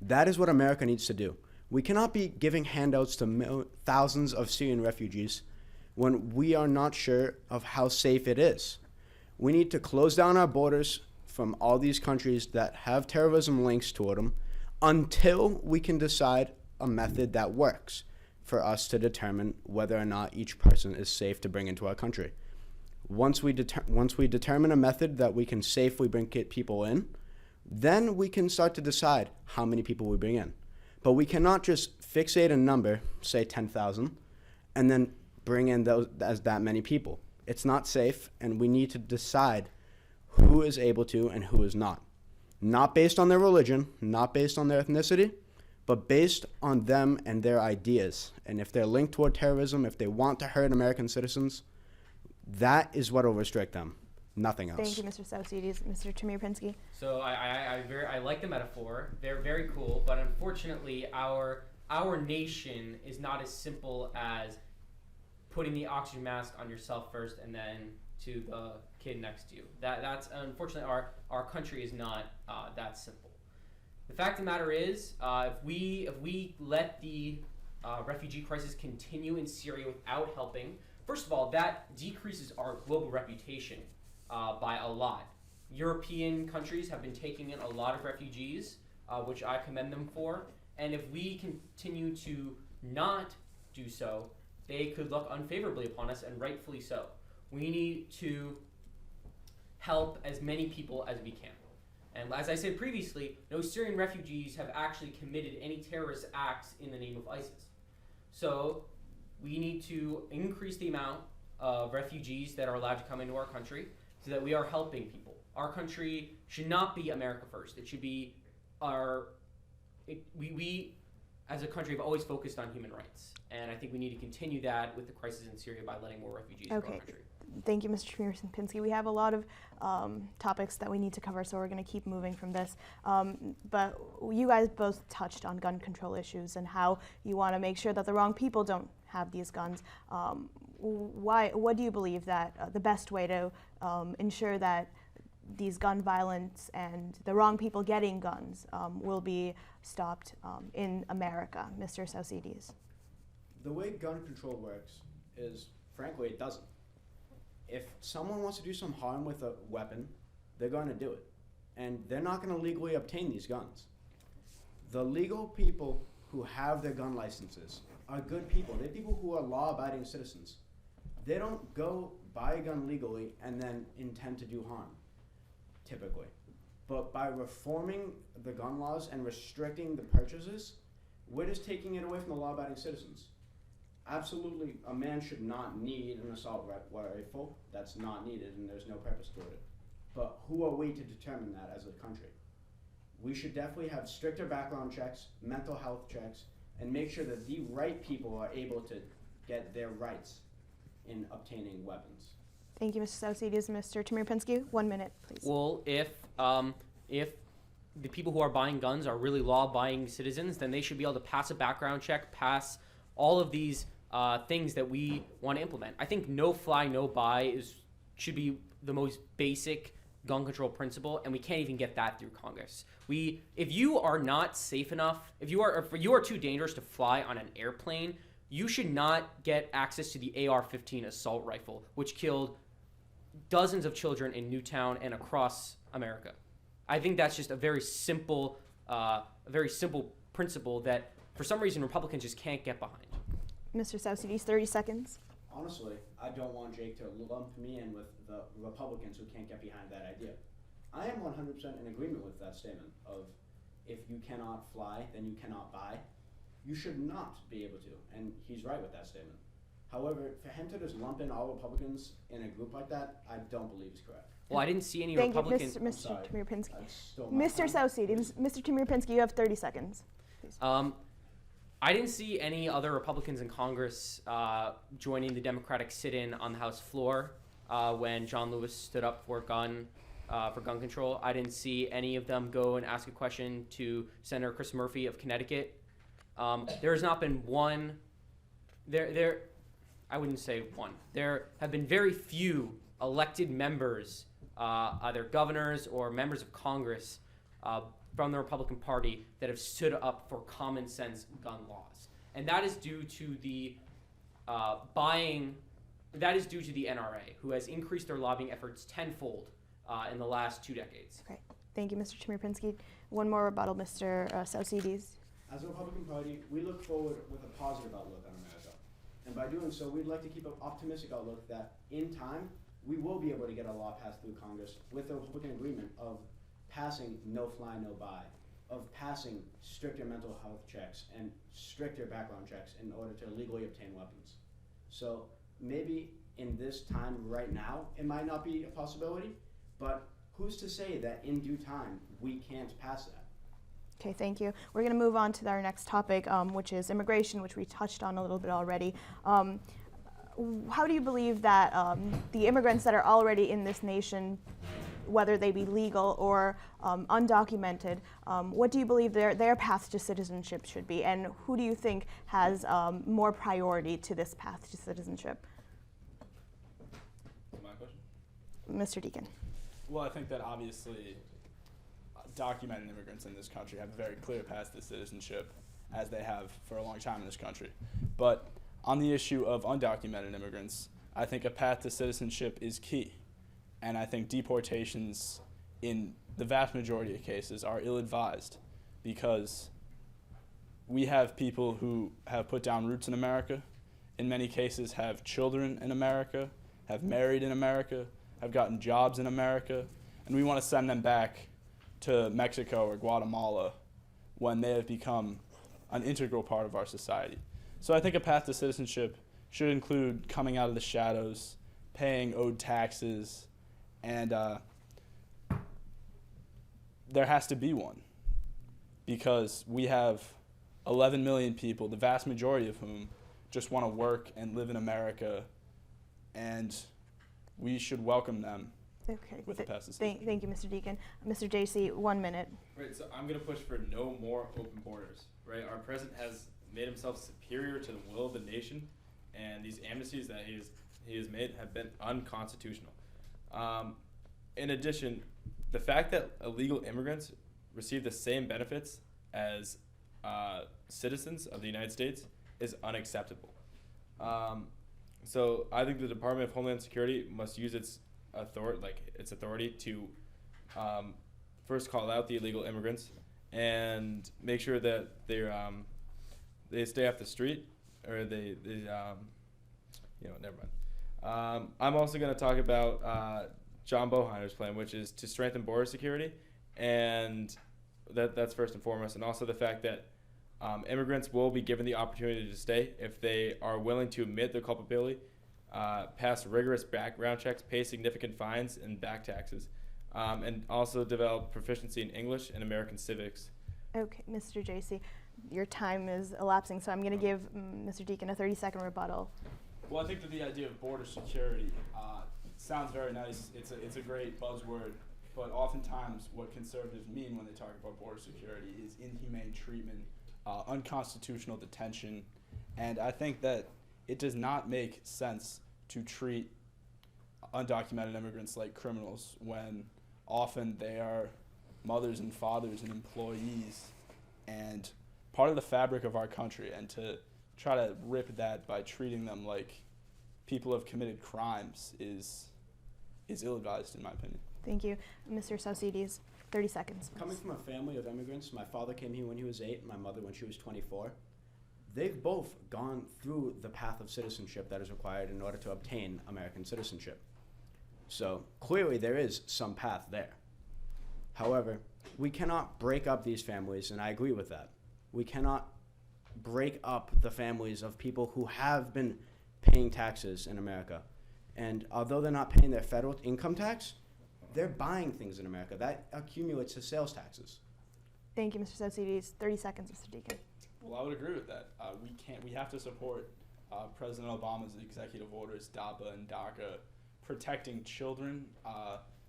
That is what America needs to do. We cannot be giving handouts to thousands of Syrian refugees when we are not sure of how safe it is. We need to close down our borders from all these countries that have terrorism links toward them until we can decide a method that works for us to determine whether or not each person is safe to bring into our country. Once we determine a method that we can safely bring people in, then we can start to decide how many people we bring in. But we cannot just fixate a number, say 10,000, and then bring in that many people. It's not safe, and we need to decide who is able to and who is not. Not based on their religion, not based on their ethnicity, but based on them and their ideas. And if they're linked toward terrorism, if they want to hurt American citizens, that is what will restrict them, nothing else. Thank you, Mr. Tsaousidis. Mr. Tamir-Pinksy. So I like the metaphor. They're very cool, but unfortunately, our nation is not as simple as putting the oxygen mask on yourself first and then to the kid next to you. That's unfortunately our country is not that simple. The fact of the matter is, if we let the refugee crisis continue in Syria without helping, first of all, that decreases our global reputation by a lot. European countries have been taking in a lot of refugees, which I commend them for. And if we continue to not do so, they could look unfavorably upon us, and rightfully so. We need to help as many people as we can. And as I said previously, no Syrian refugees have actually committed any terrorist acts in the name of ISIS. So we need to increase the amount of refugees that are allowed to come into our country so that we are helping people. Our country should not be America first. It should be we as a country have always focused on human rights. And I think we need to continue that with the crisis in Syria by letting more refugees into our country. Thank you, Mr. Tamir-Pinksy. We have a lot of topics that we need to cover, so we're going to keep moving from this. But you guys both touched on gun control issues and how you want to make sure that the wrong people don't have these guns. What do you believe that the best way to ensure that these gun violence and the wrong people getting guns will be stopped in America? Mr. Tsaousidis. The way gun control works is, frankly, it doesn't. If someone wants to do some harm with a weapon, they're going to do it. And they're not going to legally obtain these guns. The legal people who have their gun licenses are good people. They're people who are law-abiding citizens. They don't go buy a gun legally and then intend to do harm, typically. But by reforming the gun laws and restricting the purchases, we're just taking it away from the law-abiding citizens. Absolutely, a man should not need an assault rifle. That's not needed, and there's no purpose toward it. But who are we to determine that as a country? We should definitely have stricter background checks, mental health checks, and make sure that the right people are able to get their rights in obtaining weapons. Thank you, Mr. Tsaousidis. Mr. Tamir-Pinksy, 1 minute, please. Well, if the people who are buying guns are really law-abiding citizens, then they should be able to pass a background check, pass all of these things that we want to implement. I think no fly, no buy should be the most basic gun control principle, and we can't even get that through Congress. If you are not safe enough, if you are too dangerous to fly on an airplane, you should not get access to the AR-15 assault rifle, which killed dozens of children in Newtown and across America. I think that's just a very simple principle that for some reason Republicans just can't get behind. Mr. Tsaousidis, 30 seconds. Honestly, I don't want Jake to lump me in with the Republicans who can't get behind that idea. I am 100% in agreement with that statement of if you cannot fly, then you cannot buy. You should not be able to, and he's right with that statement. However, for him to just lump in all Republicans in a group like that, I don't believe is correct. Well, I didn't see any Thank Republicans. you, Mr. Tamir-Pinksy. I stole my Mr. time. Tsaousidis, Mr. Tamir-Pinksy, you have 30 seconds. Please. I didn't see any other Republicans in Congress joining the Democratic sit-in on the House floor when John Lewis stood up for gun control. I didn't see any of them go and ask a question to Senator Chris Murphy of Connecticut. There has not been one. I wouldn't say one. There have been very few elected members, either governors or members of Congress, from the Republican Party that have stood up for common sense gun laws, and that is due to the That is due to the NRA, who has increased their lobbying efforts tenfold in the last 2 decades. Okay, thank you, Mr. Tamir-Pinksy. One more rebuttal, Mr. Tsaousidis. As a Republican Party, we look forward with a positive outlook on America. And by doing so, we'd like to keep an optimistic outlook that in time, we will be able to get a law passed through Congress with the Republican agreement of passing no fly, no buy, of passing stricter mental health checks and stricter background checks in order to legally obtain weapons. So maybe in this time right now, it might not be a possibility, but who's to say that in due time we can't pass that? Okay, thank you. We're going to move on to our next topic, which is immigration, which we touched on a little bit already. How do you believe that the immigrants that are already in this nation, whether they be legal or undocumented, what do you believe their path to citizenship should be, and who do you think has more priority to this path to citizenship? My question? Mr. Deakin. Well, I think that obviously documented immigrants in this country have a very clear path to citizenship, as they have for a long time in this country. But on the issue of undocumented immigrants, I think a path to citizenship is key. And I think deportations in the vast majority of cases are ill-advised, because we have people who have put down roots in America, in many cases have children in America, have married in America, have gotten jobs in America, and we want to send them back to Mexico or Guatemala when they have become an integral part of our society. So I think a path to citizenship should include coming out of the shadows, paying owed taxes, and there has to be one, because we have 11 million people, the vast majority of whom just want to work and live in America, and we should welcome them Okay. with the path to citizenship. Thank you, Mr. Deakin. Mr. Jacey, 1 minute. Right, so I'm going to push for no more open borders, right? Our president has made himself superior to the will of the nation, and these amnesties that he has made have been unconstitutional. In addition, the fact that illegal immigrants receive the same benefits as citizens of the United States is unacceptable. So I think the Department of Homeland Security must use its authority to first call out the illegal immigrants and make sure that they stay off the street, or they never mind. I'm also going to talk about John Boheiner's plan, which is to strengthen border security, and that's first and foremost, and also the fact that immigrants will be given the opportunity to stay if they are willing to admit their culpability, pass rigorous background checks, pay significant fines and back taxes, and also develop proficiency in English and American civics. Okay, Mr. Jacey, your time is elapsing, so I'm going to give Mr. Deakin a 30-second rebuttal. Well, I think that the idea of border security sounds very nice. It's a great buzzword, but oftentimes what conservatives mean when they talk about border security is inhumane treatment, unconstitutional detention, and I think that it does not make sense to treat undocumented immigrants like criminals when often they are mothers and fathers and employees and part of the fabric of our country, and to try to rip that by treating them like people who have committed crimes is ill-advised, in my opinion. Thank you. Mr. Tsaousidis, 30 seconds. Coming from a family of immigrants, my father came here when he was 8, my mother when she was 24. They've both gone through the path of citizenship that is required in order to obtain American citizenship. So clearly there is some path there. However, we cannot break up these families, and I agree with that. We cannot break up the families of people who have been paying taxes in America. And although they're not paying their federal income tax, they're buying things in America. That accumulates to sales taxes. Thank you, Mr. Tsaousidis. 30 seconds, Mr. Deakin. Well, I would agree with that. We have to support President Obama's executive orders, Thapa and DACA, protecting children,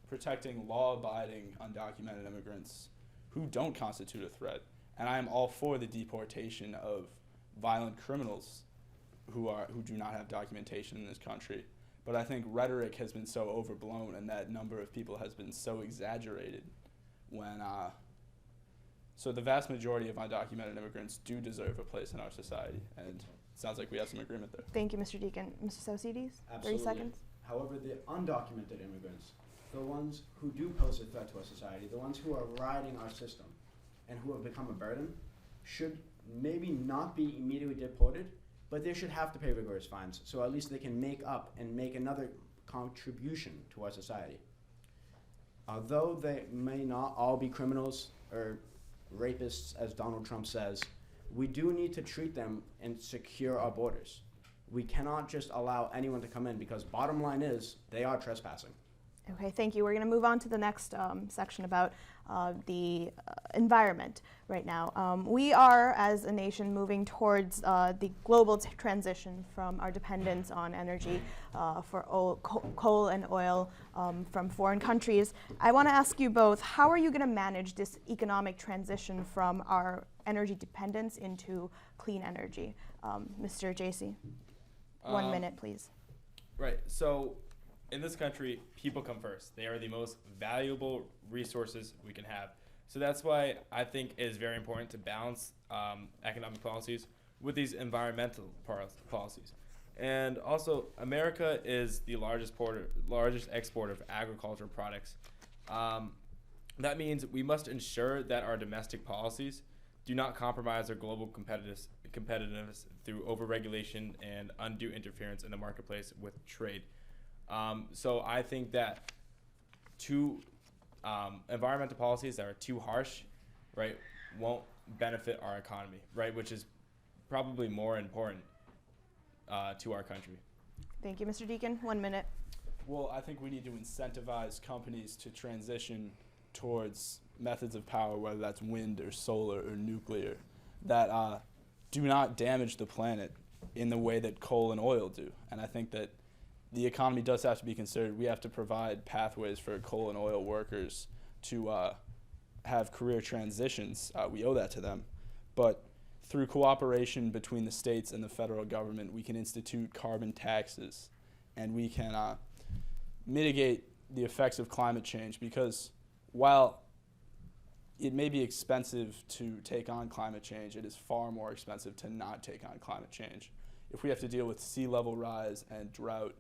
protecting law-abiding undocumented immigrants who don't constitute a threat. And I am all for the deportation of violent criminals who do not have documentation in this country. But I think rhetoric has been so overblown, and that number of people has been so exaggerated when so the vast majority of undocumented immigrants do deserve a place in our society, and it sounds like we have some agreement there. Thank you, Mr. Deakin. Mr. Tsaousidis, 30 seconds. However, the undocumented immigrants, the ones who do pose a threat to our society, the ones who are riding our system and who have become a burden, should maybe not be immediately deported, but they should have to pay rigorous fines, so at least they can make up and make another contribution to our society. Although they may not all be criminals or rapists, as Donald Trump says, we do need to treat them and secure our borders. We cannot just allow anyone to come in, because bottom line is they are trespassing. Okay, thank you. We're going to move on to the next section about the environment right now. We are, as a nation, moving towards the global transition from our dependence on energy for coal and oil from foreign countries. I want to ask you both, how are you going to manage this economic transition from our energy dependence into clean energy? Mr. Jacey, 1 minute, please. Right. So in this country, people come first. They are the most valuable resources we can have. So that's why I think it is very important to balance economic policies with these environmental policies. And also, America is the largest exporter of agricultural products. That means we must ensure that our domestic policies do not compromise our global competitiveness through overregulation and undue interference in the marketplace with trade. So I think that environmental policies that are too harsh, right, won't benefit our economy, right, which is probably more important to our country. Thank you, Mr. Deakin. 1 minute. Well, I think we need to incentivize companies to transition towards methods of power, whether that's wind or solar or nuclear, that do not damage the planet in the way that coal and oil do. And I think that the economy does have to be considered. We have to provide pathways for coal and oil workers to have career transitions. We owe that to them. But through cooperation between the states and the federal government, we can institute carbon taxes, and we can mitigate the effects of climate change, because while it may be expensive to take on climate change, it is far more expensive to not take on climate change. If we have to deal with sea level rise and drought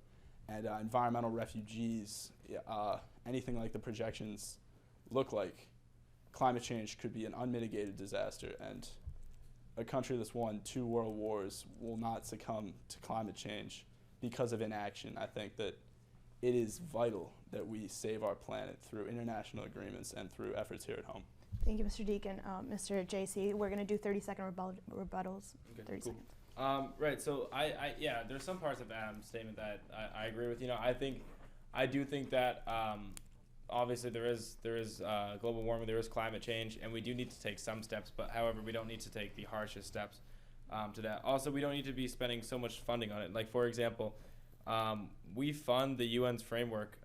and environmental refugees, anything like the projections look like, climate change could be an unmitigated disaster, and a country that's won 2 world wars will not succumb to climate change because of inaction. I think that it is vital that we save our planet through international agreements and through efforts here at home. Thank you, Mr. Deakin. Jacey, we're going to do 30-second rebuttals. Okay, 30 cool. seconds. Right. So yeah, there's some parts of Adam's statement that I agree with. I do think that obviously there is global warming, there is climate change, and we do need to take some steps. But however, we don't need to take the harshest steps to that. Also, we don't need to be spending so much funding on it. Like, for example, we fund the UN's Framework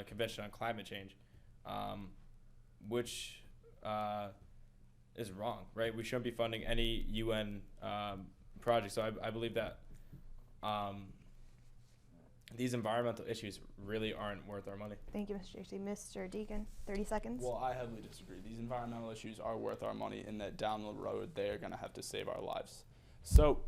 Convention on Climate Change, which is wrong, right? We shouldn't be funding any UN projects. So I believe that these environmental issues really aren't worth our money. Thank you, Mr. Jacey. Mr. Deakin, 30 seconds. Well, I heavily disagree. These environmental issues are worth our money, in that down the road they are going to have to save our lives. So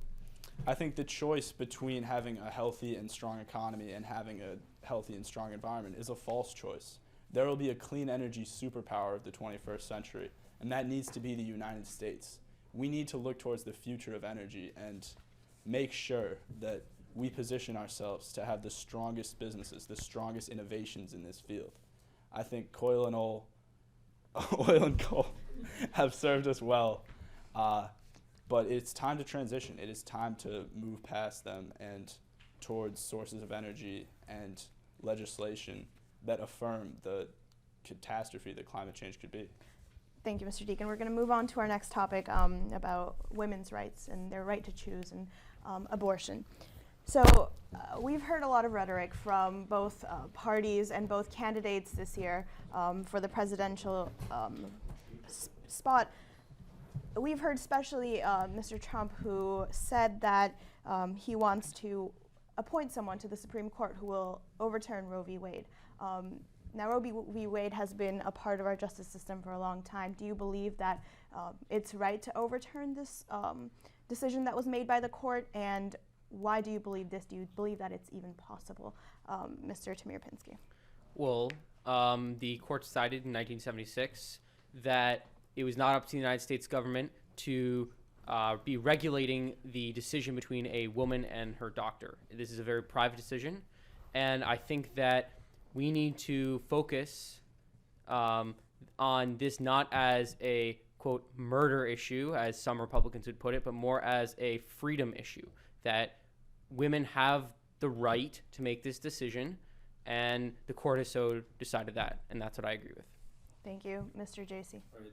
I think the choice between having a healthy and strong economy and having a healthy and strong environment is a false choice. There will be a clean energy superpower of the 21st century, and that needs to be the United States. We need to look towards the future of energy and make sure that we position ourselves to have the strongest businesses, the strongest innovations in this field. I think coal and oil oil and coal have served us well, but it's time to transition. It is time to move past them and towards sources of energy and legislation that affirm the catastrophe that climate change could be. Thank you, Mr. Deakin. We're going to move on to our next topic about women's rights and their right to choose and abortion. So we've heard a lot of rhetoric from both parties and both candidates this year for the presidential spot. We've heard especially Mr. Trump, who said that he wants to appoint someone to the Supreme Court who will overturn Roe v. Wade. Now, Roe v. Wade has been a part of our justice system for a long time. Do you believe that it's right to overturn this decision that was made by the court? And why do you believe this? Do you believe that it's even possible? Mr. Tamir-Pinksy. Well, the court decided in 1976 that it was not up to the United States government to be regulating the decision between a woman and her doctor. This is a very private decision, and I think that we need to focus on this not as a, quote, murder issue, as some Republicans would put it, but more as a freedom issue, that women have the right to make this decision, and the court has so decided that, and that's what I agree with. Thank you. Mr. Jacey. Right.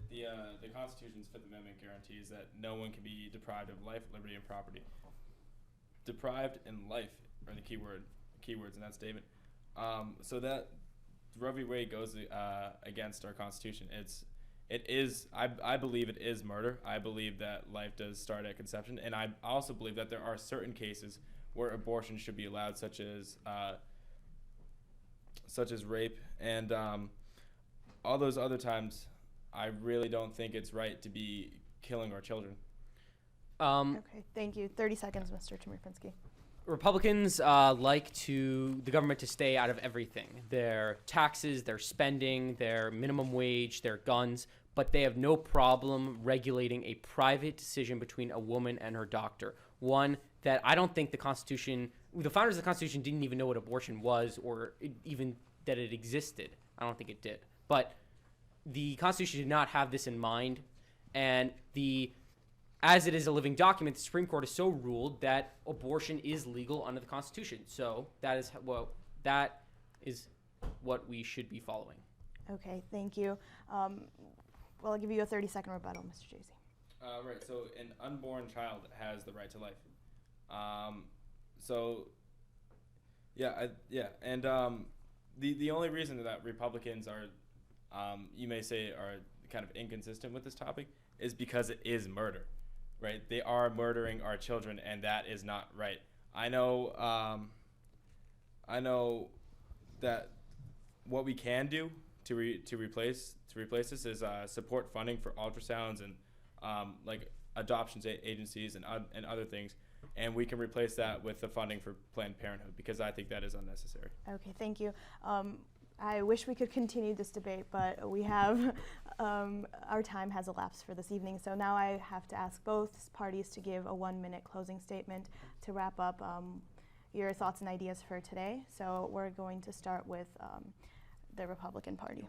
The Constitution's Fifth Amendment guarantees that no one can be deprived of life, liberty, and property. Deprived and life are the keywords in that statement. So that Roe v. Wade goes against our Constitution. I believe it is murder. I believe that life does start at conception, and I also believe that there are certain cases where abortion should be allowed, such as rape, and all those other times. I really don't think it's right to be killing our children. Okay, thank you. 30 seconds, Mr. Tamir-Pinksy. Republicans like the government to stay out of everything. Their taxes, their spending, their minimum wage, their guns, but they have no problem regulating a private decision between a woman and her doctor. One that I don't think the founders of the Constitution didn't even know what abortion was, or even that it existed. I don't think it did. But the Constitution did not have this in mind, and as it is a living document, the Supreme Court has so ruled that abortion is legal under the Constitution. So that is what we should be following. Okay, thank you. Well, I'll give you a 30-second rebuttal, Mr. Jacey. Right, so an unborn child has the right to life. The only reason that Republicans are, you may say, are kind of inconsistent with this topic is because it is murder. Right, they are murdering our children, and that is not right. I know that what we can do to replace this is support funding for ultrasounds and like adoptions agencies and other things, and we can replace that with the funding for Planned Parenthood, because I think that is unnecessary. Okay, thank you. I wish we could continue this debate, but we have our time has elapsed for this evening. So now I have to ask both parties to give a 1-minute closing statement to wrap up your thoughts and ideas for today. So we're going to start with the Republican Party.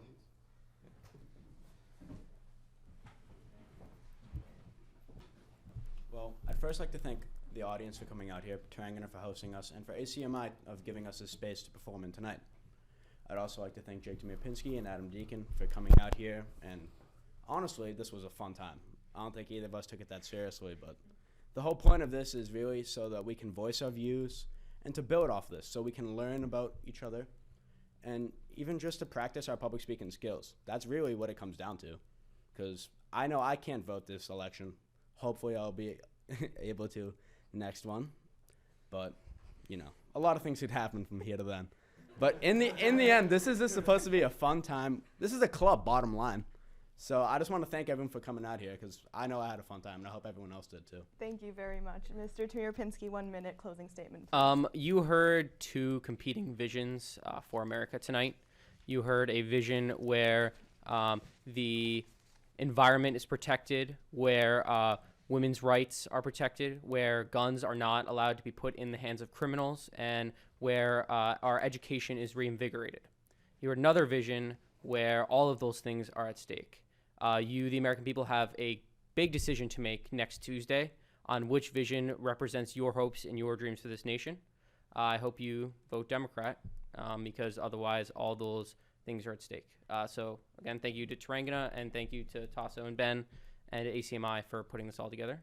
Well, I'd first like to thank the audience for coming out here, Tarangana for hosting us, and for ACMi of giving us this space to perform in tonight. I'd also like to thank Tamir-Pinksy and Adam Deakin for coming out here, and honestly, this was a fun time. I don't think either of us took it that seriously, but the whole point of this is really so that we can voice our views and to build off this, so we can learn about each other, and even just to practice our public speaking skills. That's really what it comes down to, because I know I can't vote this election. Hopefully I'll be able to next one, but, you know, a lot of things could happen from here to then. But in the end, this is just supposed to be a fun time. This is a club, bottom line. So I just want to thank everyone for coming out here, because I know I had a fun time, and I hope everyone else did too. Thank you very much. Mr. Tamir-Pinksy, 1-minute closing statement. You heard two competing visions for America tonight. You heard a vision where the environment is protected, where women's rights are protected, where guns are not allowed to be put in the hands of criminals, and where our education is reinvigorated. You heard another vision where all of those things are at stake. You, the American people, have a big decision to make next Tuesday on which vision represents your hopes and your dreams for this nation. I hope you vote Democrat because otherwise all those things are at stake. So again, thank you to Tarangana and thank you to Tasso and Ben and ACMi for putting this all together.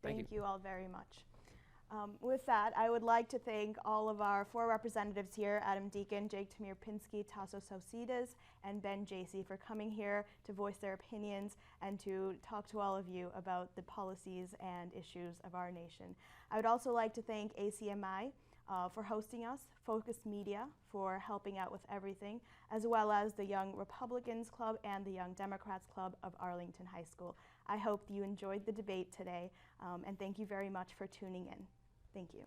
Thank you. You all very much. With that, I would like to thank all of our 4 representatives here, Deakin, Tamir-Pinksy, Tasso Tsaousidis, and Ben Jacey, for coming here to voice their opinions and to talk to all of you about the policies and issues of our nation. I would also like to thank ACMi for hosting us, Focus Media for helping out with everything, as well as the Young Republicans Club and the Young Democrats Club of Arlington High School. I hope you enjoyed the debate today, and thank you very much for tuning in. Thank you.